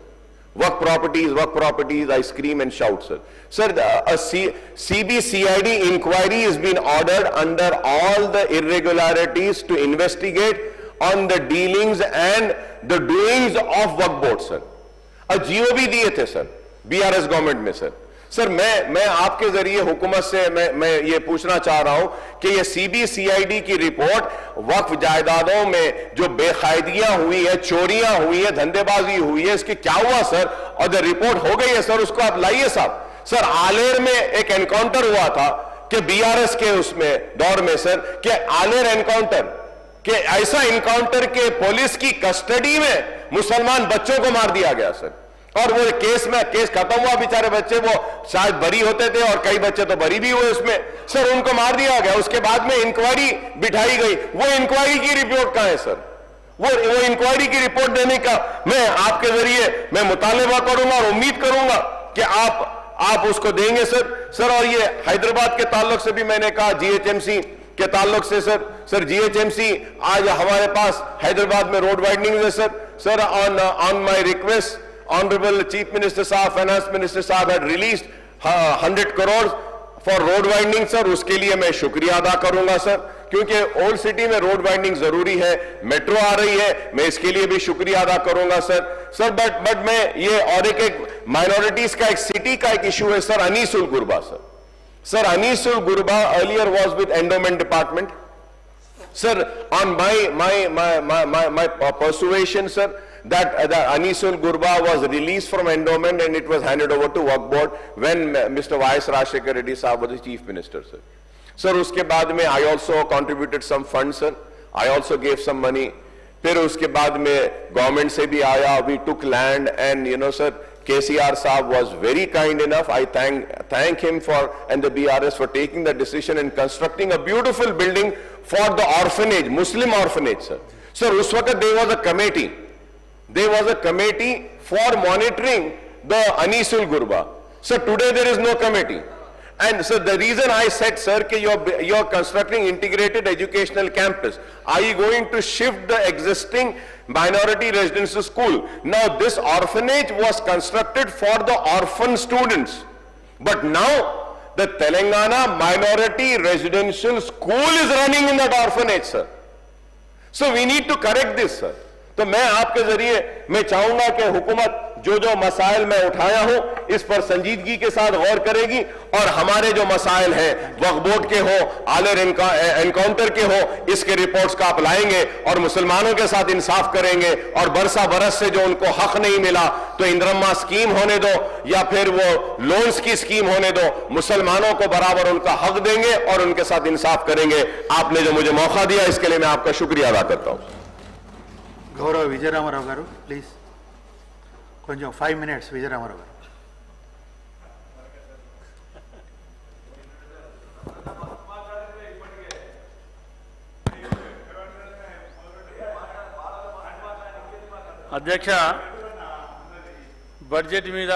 Work properties, I scream and shout, sir. Sir, a CBCID inquiry has been ordered under all the irregularities to investigate on the dealings and the doings of work board, sir. A GO भी दिए थे, sir, BRS government में, sir. Sir, मैं आपके जरिए हुकूमत से मैं ये पूछना चाह रहा हूं कि ये CBCID की रिपोर्ट वक्फ जायदादों में जो बेकायदियां हुई है, चोरियां हुई है, धंधेबाजी हुई है, इसकी क्या हुआ, सर? और द रिपोर्ट हो गई है, सर, उसको आप लाइए, साहब. सर, आलेर में एक एनकाउंटर हुआ था कि BRS के उसमें दौर में, सर, कि आलेर एनकाउंटर, कि ऐसा एनकाउंटर के पुलिस की कस्टडी में मुसलमान बच्चों को मार दिया गया, सर. और वो केस खत्म हुआ, बेचारे बच्चे वो शायद बरी होते थे और कई बच्चे तो बरी भी हुए उसमें, सर उनको मार दिया गया। उसके बाद में इंक्वायरी बिठाई गई, वो इंक्वायरी की रिपोर्ट कहां है सर? वो इंक्वायरी की रिपोर्ट देने का मैं आपके जरिए मैं मुतालबा करूंगा और उम्मीद करूंगा कि आप उसको देंगे सर। और ये हैदराबाद के ताल्लुक से भी मैंने कहा, जीएचएमसी के ताल्लुक से सर जीएचएमसी आज हमारे पास हैदराबाद में रोड वाइडनिंग है sir on my request honourable chief minister साहब, फाइनेंस मिनिस्टर साहब had released 100 crore for road widening sir. उसके लिए मैं शुक्रिया अदा करूंगा सर, क्योंकि ओल्ड सिटी में रोड वाइडनिंग जरूरी है, मेट्रो आ रही है, मैं इसके लिए भी शुक्रिया अदा करूंगा सर। बट मैं ये और एक माइनॉरिटीज का एक सिटी का एक इशू है सर, अनीसुल गुरबा सर अनीसुल गुरबा earlier was with endowment department sir. On my persuasion sir, that Anisul Gurba was released from endowment and it was handed over to Waqf board when Mr. Y.S. Rajshekar Reddy Sahab was the chief minister sir. Sir, uske baad mein I also contributed some funds sir, I also gave some money. फिर उसके बाद में government से भी आया, we took land and you know sir, KCR Saab was very kind enough. I thank him for and the BRS for taking the decision and constructing a beautiful building for the orphanage, Muslim orphanage sir. Sir, उस वक्त there was a committee for monitoring the Anisul Gurba. Sir, today there is no committee. And so the reason I said, sir, that you're constructing integrated educational campus. Are you going to shift the existing minority residential school? Now this orphanage was constructed for the orphan students. But now the Telangana minority residential school is running in that orphanage, sir. So we need to correct this, sir. तो मैं आपके जरिए मैं चाहूंगा कि हुकूमत जो मसाइल मैं उठाया हूं इस पर संजीदगी के साथ गौर करेगी और हमारे जो मसाइल हैं वक्फ बोर्ड के हो, आलर एनकाउंटर के हो, इसके रिपोर्ट्स का आप लाएंगे और मुसलमानों के साथ इंसाफ करेंगे और बरसा बरस से जो उनको हक नहीं मिला तो इंद्रम्मा स्कीम होने दो या फिर वो लोन्स की स्कीम होने दो, मुसलमानों को बराबर उनका हक देंगे और उनके साथ इंसाफ करेंगे। आपने जो मुझे मौका दिया इसके लिए मैं आपका शुक्रिया अदा करता हूं। गौरव विजय रामाराव गारू प्लीज కొంచెం 5 minutes విజయ రామారావు గారు. అధ్యక్ష, బడ్జెట్ మీద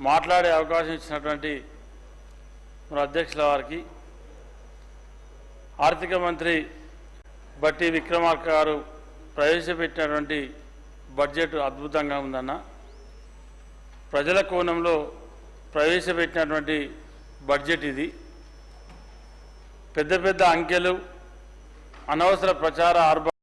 మాట్లాడే అవకాశం ఇచ్చినటువంటి మన అధ్యక్షుల వారికి, ఆర్థిక మంత్రి బట్టి విక్రమార్క గారు ప్రవేశపెట్టినటువంటి బడ్జెట్ అద్భుతంగా ఉందన్న. ప్రజల కోణంలో ప్రవేశపెట్టినటువంటి బడ్జెట్ ఇది. పెద్ద పెద్ద అంకెలు, అనవసర ప్రచార